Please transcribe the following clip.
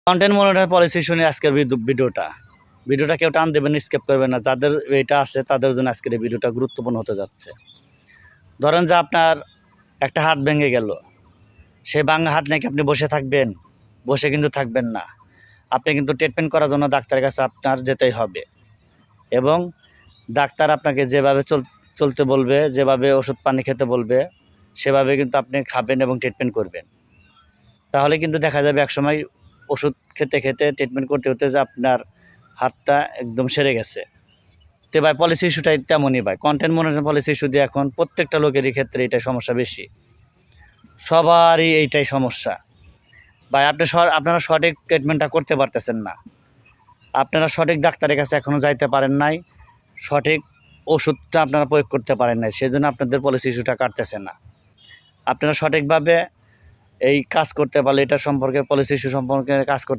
Content monitor policy শুনে আজকের ভিডিওটা কেউ টান দেবেন, স্কিপ করবেন না। যাদের এটা আছে তাদের জন্য আজকের এই ভিডিওটা গুরুত্বপূর্ণ হতে যাচ্ছে। ধরেন যে আপনার একটা হাত ভেঙে গেল, সেই ভাঙা হাত নাকি আপনি বসে থাকবেন? বসে কিন্তু থাকবেন না। আপনি কিন্তু ট্রিটমেন্ট করার জন্য ডাক্তারের কাছে আপনার যেতেই হবে, এবং ডাক্তার আপনাকে যেভাবে চলতে বলবে, যেভাবে ওষুধ পানি খেতে বলবে, সেভাবে কিন্তু আপনি খাবেন এবং ট্রিটমেন্ট করবেন। তাহলে কিন্তু দেখা যাবে একসময় ওষুধ খেতে খেতে ট্রিটমেন্ট করতে করতে যে আপনার হাতটা একদম সেরে গেছে। তো ভাই পলিসি ইস্যুটাই তেমনই ভাই। কন্টেন্ট মনিটর পলিসি ইস্যু দিয়ে এখন প্রত্যেকটা লোকেরই ক্ষেত্রে এটাই সমস্যা বেশি, সবারই এইটাই সমস্যা ভাই। আপনারা সঠিক ট্রিটমেন্টটা করতে পারতেছেন না, আপনারা সঠিক ডাক্তারের কাছে এখনও যাইতে পারেন নাই, সঠিক ওষুধটা আপনারা প্রয়োগ করতে পারেন নাই, সেজন্য আপনাদের পলিসি ইস্যুটা কাটতেছে না। আপনারা সঠিকভাবে এই কাজ করতে পারলে, এটা সম্পর্কে পলিসি ইস্যু সম্পর্কে কাজ করতে